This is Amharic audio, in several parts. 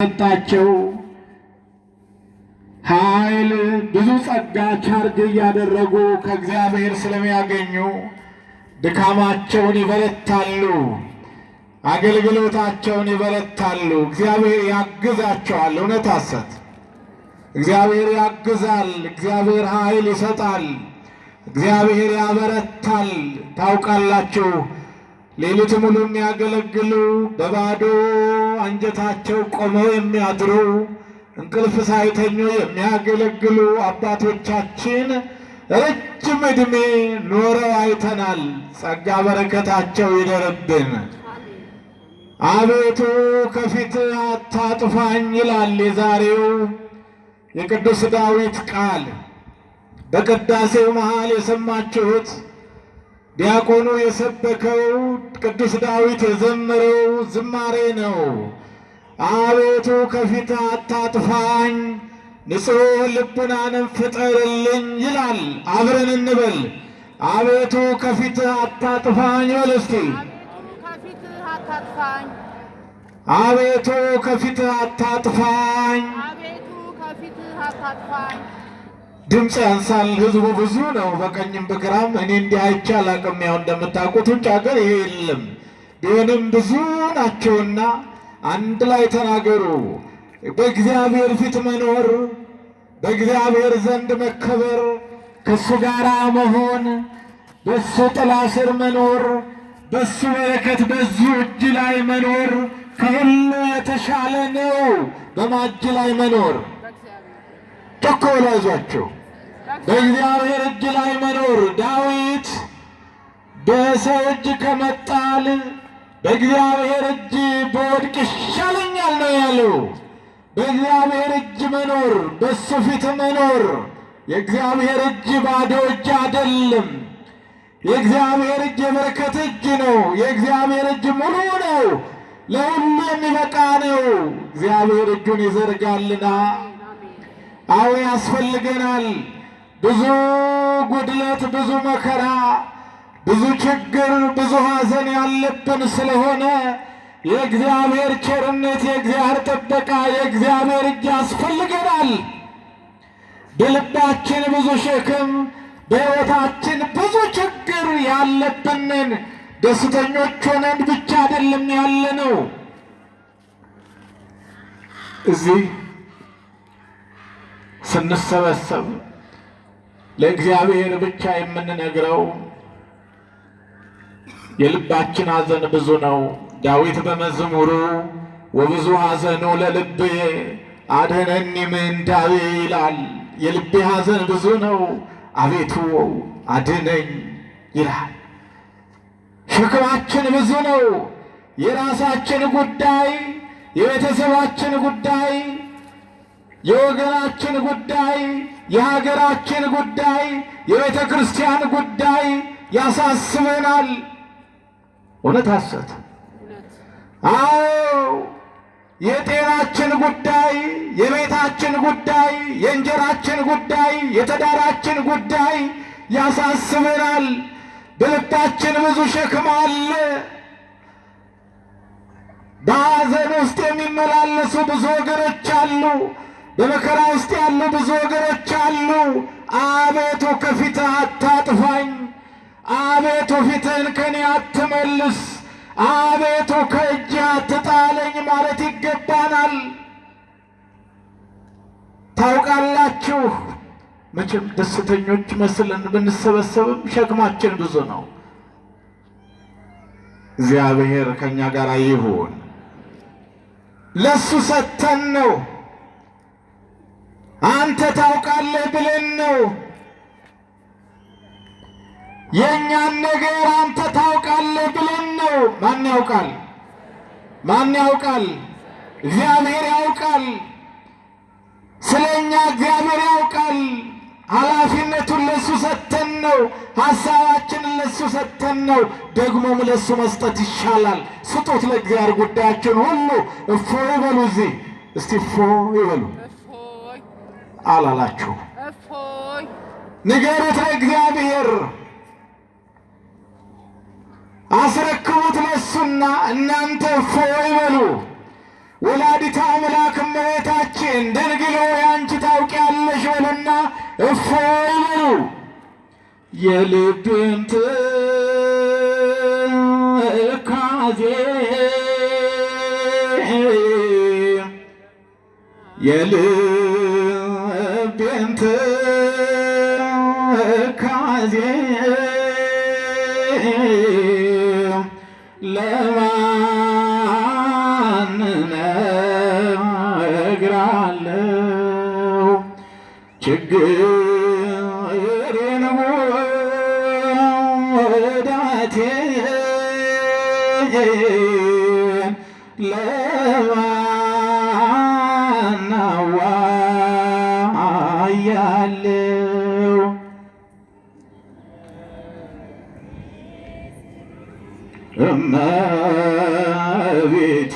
ሰጣቸው ኃይል ብዙ ጸጋ ቻርጅ እያደረጉ ከእግዚአብሔር ስለሚያገኙ ድካማቸውን ይበረታሉ፣ አገልግሎታቸውን ይበረታሉ። እግዚአብሔር ያግዛቸዋል። እውነት ሐሰት እግዚአብሔር ያግዛል። እግዚአብሔር ኃይል ይሰጣል። እግዚአብሔር ያበረታል። ታውቃላችሁ ሌሊት ሙሉ የሚያገለግሉ በባዶ አንጀታቸው ቆመው የሚያድሩ እንቅልፍ ሳይተኙ የሚያገለግሉ አባቶቻችን ረጅም ዕድሜ ኖረው አይተናል። ጸጋ በረከታቸው ይደርብን። አቤቱ ከፊት አታጥፋኝ ይላል የዛሬው የቅዱስ ዳዊት ቃል። በቅዳሴው መሃል የሰማችሁት ዲያቆኑ የሰበከው ቅዱስ ዳዊት የዘመረው ዝማሬ ነው። አቤቱ ከፊት አታጥፋኝ፣ ንጹሕ ልቡናንም ፍጠርልኝ ይላል። አብረን እንበል። አቤቱ ከፊት አታጥፋኝ በል እስቲ። አቤቱ ከፊት አታጥፋኝ። ድምፅ ያንሳል። ህዝቡ ብዙ ነው፣ በቀኝም በግራም። እኔ እንዲህ አይቼ አላቅም። ያው እንደምታውቁት ውጭ ሀገር ይሄ የለም። ቢሆንም ብዙ ናቸውና አንድ ላይ ተናገሩ። በእግዚአብሔር ፊት መኖር፣ በእግዚአብሔር ዘንድ መከበር፣ ከእሱ ጋር መሆን፣ በእሱ ጥላ ስር መኖር፣ በእሱ በረከት በዙ እጅ ላይ መኖር ከሁሉ የተሻለ ነው። በማጅ ላይ መኖር ጮክ ብለው አይዟቸው። በእግዚአብሔር እጅ ላይ መኖር። ዳዊት በሰው እጅ ከመጣል በእግዚአብሔር እጅ በወድቅ ይሻለኛል ነው ያለው። በእግዚአብሔር እጅ መኖር፣ በሱ ፊት መኖር። የእግዚአብሔር እጅ ባዶ እጅ አይደለም። የእግዚአብሔር እጅ የበረከት እጅ ነው። የእግዚአብሔር እጅ ሙሉ ነው፣ ለሁሉ የሚበቃ ነው። እግዚአብሔር እጁን ይዘርጋልና አዎ ያስፈልገናል። ብዙ ጉድለት፣ ብዙ መከራ፣ ብዙ ችግር፣ ብዙ ሐዘን ያለብን ስለሆነ የእግዚአብሔር ቸርነት፣ የእግዚአብሔር ጥበቃ፣ የእግዚአብሔር እጅ ያስፈልገናል። በልባችን ብዙ ሸክም፣ በሕይወታችን ብዙ ችግር ያለብንን ደስተኞች ሆነን ብቻ አይደለም ያለነው። እዚህ ስንሰበሰብ ለእግዚአብሔር ብቻ የምንነግረው የልባችን ሐዘን ብዙ ነው። ዳዊት በመዝሙሩ ወብዙ ሐዘኑ ለልብየ አድኅነኒ እምእንታቤ ይላል። የልቤ ሐዘን ብዙ ነው፣ አቤቱ አድነኝ ይላል። ሸክማችን ብዙ ነው። የራሳችን ጉዳይ፣ የቤተሰባችን ጉዳይ፣ የወገናችን ጉዳይ፣ የሀገራችን ጉዳይ፣ የቤተ ክርስቲያን ጉዳይ ያሳስበናል። እውነት ሐሰት? አዎ የጤናችን ጉዳይ፣ የቤታችን ጉዳይ፣ የእንጀራችን ጉዳይ፣ የትዳራችን ጉዳይ ያሳስበናል። በልባችን ብዙ ሸክም አለ። በሐዘን ውስጥ የሚመላለሱ ብዙ ወገኖች አሉ። በመከራ ውስጥ ያሉ ብዙ ወገኖች አሉ። አቤቱ ከፊትህ አታጥፋኝ፣ አቤቱ ፊትህን ከኔ አትመልስ፣ አቤቱ ከእጅህ አትጣለኝ ማለት ይገባናል። ታውቃላችሁ መቼም ደስተኞች መስለን ብንሰበሰብም ሸክማችን ብዙ ነው። እግዚአብሔር ከኛ ጋር ይሁን። ለሱ ሰተን ነው፣ አንተ ታውቃለህ ብለን ነው። የእኛን ነገር አንተ ታውቃለህ ብለን ነው። ማን ያውቃል? ማን ያውቃል? እግዚአብሔር ያውቃል። ስለ እኛ እግዚአብሔር ያውቃል። ኃላፊነቱን ለሱ ሰተን ነው። ሐሳባችንን ለሱ ሰተን ነው። ደግሞም ለሱ መስጠት ይሻላል። ስጡት ለእግዚአብሔር ጉዳያችን ሁሉ። እፎይ ይበሉ። እዚህ እስቲ እፎይ ይበሉ። አላላችሁ? ንገሩት ለእግዚአብሔር፣ አስረክቡት ለሱና እናንተ እፎይ ይበሉ። ወላዲተ አምላክ እመቤታችን ድንግል ሆይ አንቺ ታውቂያለሽ በሉና እፎይ በሉ። የልብን ትካዜ የልብን ትካዜ ለማን እነግራለሁ? ችግሬን ጉዳቴን ለማን አዋያለሁ? እመቤቴ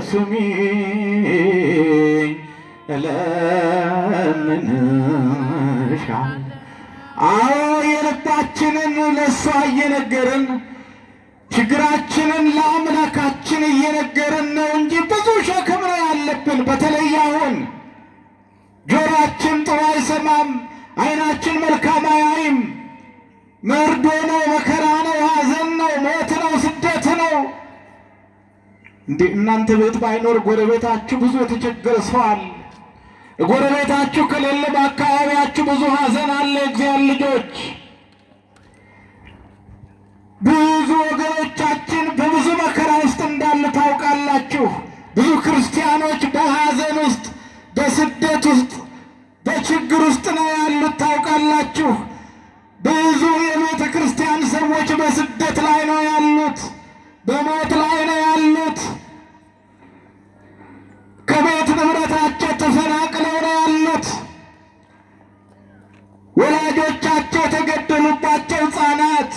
ስሚኝ እለምንሻለሁ። አዎ የልባችንን ለእሷ እየነገርን ችግራችንን ለአምላካችን እየነገርን ነው እንጂ ብዙ ሸክም ነው ያለብን። በተለይ አሁን ጆሮአችን ጥሩ አይሰማም፣ ዓይናችን መልካም አያይም። መርዶ ነው፣ መከራ ነው፣ ሐዘን ነው፣ ሞት ነው፣ ስደት ነው። እንዴ እናንተ ቤት ባይኖር ጎረቤታችሁ ብዙ የተቸገረ ሰው አለ። ጎረቤታችሁ ከሌለ በአካባቢያችሁ ብዙ ሐዘን አለ። እግዚአብሔር ልጆች ብዙ ወገኖቻችን በብዙ መከራ ውስጥ እንዳሉ ታውቃላችሁ። ብዙ ክርስቲያኖች በሐዘን ውስጥ፣ በስደት ውስጥ፣ በችግር ውስጥ ነው ያሉት ታውቃላችሁ። ብዙ የቤተ ክርስቲያን ሰዎች በስደት ላይ ነው ያሉት፣ በሞት ላይ ነው ያሉት። ከቤት ንብረታቸው ተፈናቅለው ነው ያሉት። ወላጆቻቸው የተገደሉባቸው ሕፃናት፣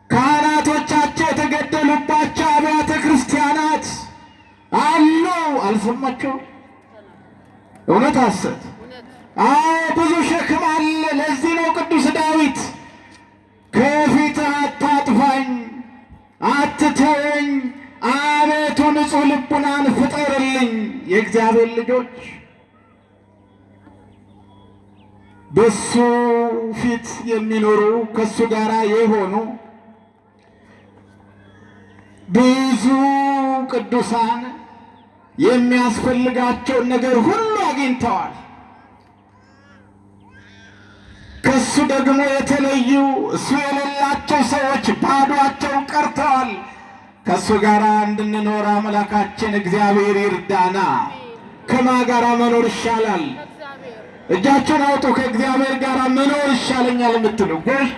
ካህናቶቻቸው የተገደሉባቸው አብያተ ክርስቲያናት አሉ። አልሰማቸው? እውነት ሐሰት? አዎ ብዙ ሸክም አለ። ለዚህ ነው ቅዱስ ዳዊት ከፊትህ አታጥፋኝ፣ አትተወኝ፣ አቤቱ ንጹሕ ልቡናን ፍጠርልኝ። የእግዚአብሔር ልጆች በሱ ፊት የሚኖሩ ከሱ ጋር የሆኑ ብዙ ቅዱሳን የሚያስፈልጋቸውን ነገር ሁሉ አግኝተዋል። ከሱ ደግሞ የተለዩ እሱ የሌላቸው ሰዎች ባዷቸውን ቀርተዋል። ከሱ ጋር እንድንኖር አምላካችን እግዚአብሔር ይርዳና። ከማን ጋር መኖር ይሻላል? እጃችሁን አውጡ። ከእግዚአብሔር ጋር መኖር ይሻለኛል የምትሉ ጎሽ፣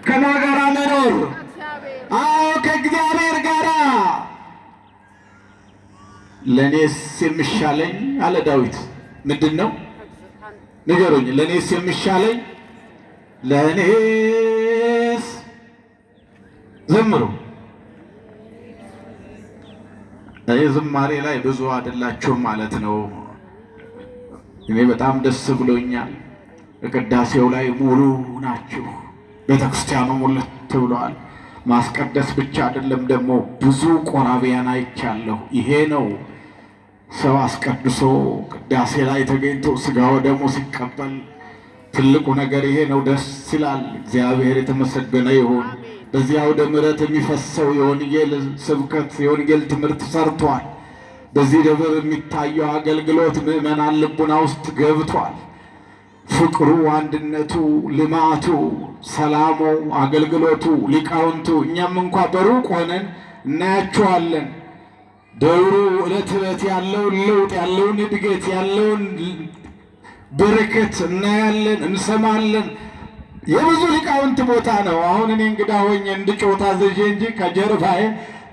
ከማን ጋር መኖር? አዎ ከእግዚአብሔር ጋር። ለእኔስ የሚሻለኝ አለ ዳዊት። ምንድን ነው ንገሩኝ? ለእኔስ የሚሻለኝ ለእኔስ ዘምሩ። ዝማሬ ላይ ብዙ አይደላችሁም ማለት ነው። እኔ በጣም ደስ ብሎኛል። ቅዳሴው ላይ ሙሉ ናችሁ። ቤተክርስቲያኑ ሙልት ብለዋል። ማስቀደስ ብቻ አይደለም ደግሞ ብዙ ቆራቢያን አይቻለሁ። ይሄ ነው ሰው አስቀድሶ ቅዳሴ ላይ ተገኝቶ ሥጋው ደግሞ ሲቀበል ትልቁ ነገር ይሄ ነው። ደስ ይላል። እግዚአብሔር የተመሰገነ ይሁን። በዚህ አውደ ምሕረት የሚፈሰው የወንጌል ስብከት የወንጌል ትምህርት ሰርቷል። በዚህ ደብር የሚታየው አገልግሎት ምዕመናን ልቡና ውስጥ ገብቷል። ፍቅሩ፣ አንድነቱ፣ ልማቱ፣ ሰላሙ፣ አገልግሎቱ፣ ሊቃውንቱ እኛም እንኳ በሩቅ ሆነን እናያቸዋለን። ደብሩ ዕለት ዕለት ያለውን ለውጥ ያለውን እድገት ያለውን በረከት እናያለን፣ እንሰማለን። የብዙ ሊቃውንት ቦታ ነው። አሁን እኔ እንግዳ ሆኜ እንድጮህ ታዘዤ እንጂ ከጀርባዬ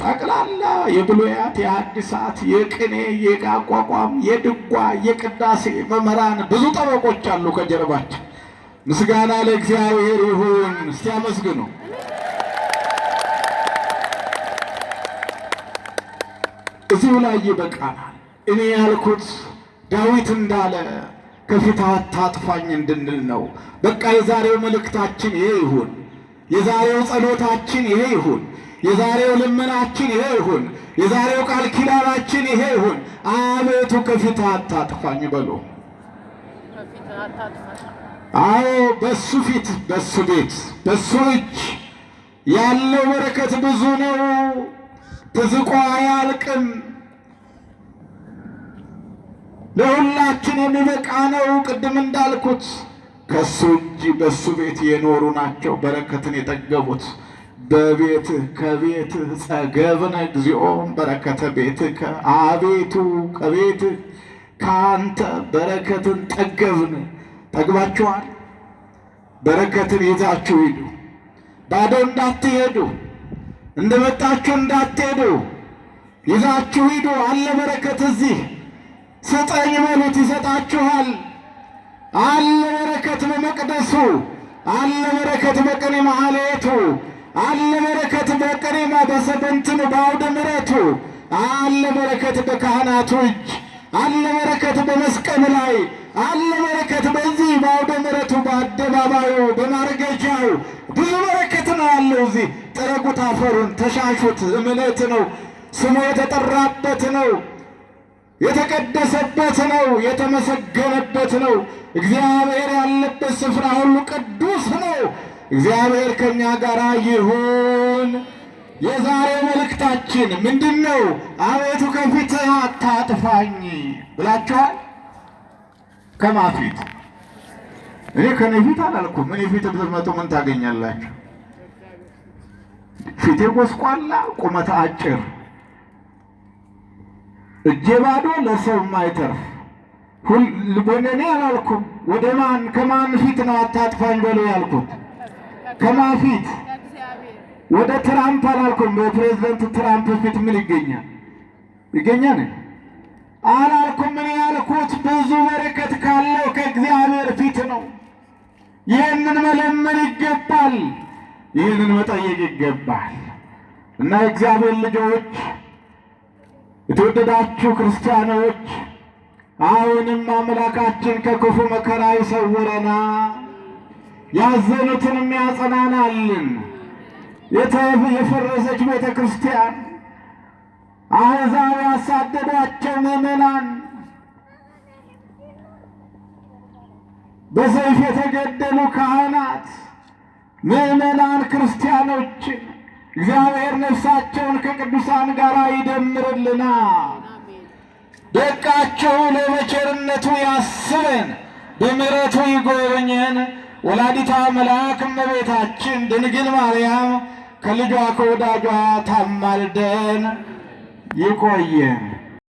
ጠቅላላ የብሉያት፣ የሐዲሳት፣ የቅኔ፣ የአቋቋም፣ የድጓ፣ የቅዳሴ መምህራን ብዙ ጠበቆች አሉ ከጀርባቸው። ምስጋና ለእግዚአብሔር ይሁን። እስቲ አመስግኑ። እዚሁ ላይ ይበቃናል። እኔ ያልኩት ዳዊት እንዳለ ከፊትህ አታጥፋኝ እንድንል ነው። በቃ የዛሬው መልእክታችን ይሄ ይሁን። የዛሬው ጸሎታችን ይሄ ይሁን። የዛሬው ልመናችን ይሄ ይሁን። የዛሬው ቃል ኪዳናችን ይሄ ይሁን። አቤቱ ከፊት አታጥፋኝ በሉ። አዎ በሱ ፊት፣ በሱ ቤት፣ በሱ እጅ ያለው በረከት ብዙ ነው። ተዝቆ አያልቅም። ለሁላችን የሚበቃ ነው። ቅድም እንዳልኩት ከሱ እጅ በሱ ቤት የኖሩ ናቸው በረከትን የጠገቡት። በቤትህ ከቤትህ ጸገብነ እግዚኦ በረከተ ቤትከ። አቤቱ ከቤትህ ከአንተ በረከትን ጠገብን። ጠግባችኋል? በረከትን ይዛችሁ ሂዱ። ባዶ እንዳትሄዱ፣ እንደመጣችሁ እንዳትሄዱ፣ ይዛችሁ ሂዱ። አለ በረከት እዚህ። ስጠኝ በሉት ይሰጣችኋል። አለ በረከት በመቅደሱ፣ አለ በረከት በቅኔ ማህሌቱ፣ አለ በረከት በቅኔ በሰበንትኑ በአውደ ምሕረቱ፣ አለ በረከት በካህናቱ እጅ፣ አለ በረከት በመስቀል ላይ፣ አለ በረከት በዚህ በአውደ ምሕረቱ በአደባባዩ በማርገጃው ብዙ በረከት ነው ያለው። እዚህ ጥረጉት፣ አፈሩን ተሻሹት። እምነት ነው፣ ስሙ የተጠራበት ነው፣ የተቀደሰበት ነው፣ የተመሰገነበት ነው። እግዚአብሔር ያለበት ስፍራ ሁሉ ቅዱስ ነው። እግዚአብሔር ከኛ ጋር ይሁን። የዛሬ መልእክታችን ምንድን ነው? አቤቱ ከፊትህ አታጥፋኝ ብላችኋል። ከማን ፊት? እኔ ከኔ ፊት አላልኩም። እኔ ፊት ብትመጡ ምን ታገኛላችሁ? ፊቴ ጎስቋላ፣ ቁመት አጭር፣ እጄ ባዶ፣ ለሰው የማይተርፍ ወደ እኔ አላልኩም። ወደ ማን? ከማን ፊት ነው አታጥፋኝ በሉ ያልኩት? ከማን ፊት? ወደ ትራምፕ አላልኩም። በፕሬዝዳንት ትራምፕ ፊት ምን ይገኛል? ይገኛል አላልኩም። ምን ያልኩት ብዙ በረከት ካለው ከእግዚአብሔር ፊት ነው። ይህንን መለመን ይገባል። ይህንን መጠየቅ ይገባል። እና የእግዚአብሔር ልጆች፣ የተወደዳችሁ ክርስቲያኖች፣ አሁንም አምላካችን ከክፉ መከራ ይሰውረና ያዘኑትንም ያጸናናልን። የፈረሰች ቤተ ክርስቲያን፣ አሕዛብ ያሳደዷቸው ምዕመናን፣ በሰይፍ የተገደሉ ካህናት፣ ምዕመናን ክርስቲያኖችን እግዚአብሔር ነፍሳቸውን ከቅዱሳን ጋር ይደምርልና ደቃቸው ለበቸርነቱ ያስበን፣ በምሕረቱ ይጎብኘን። ወላዲተ አምላክ እመቤታችን ድንግል ማርያም ከልጇ ከወዳጇ ታማልደን። ይቆየን።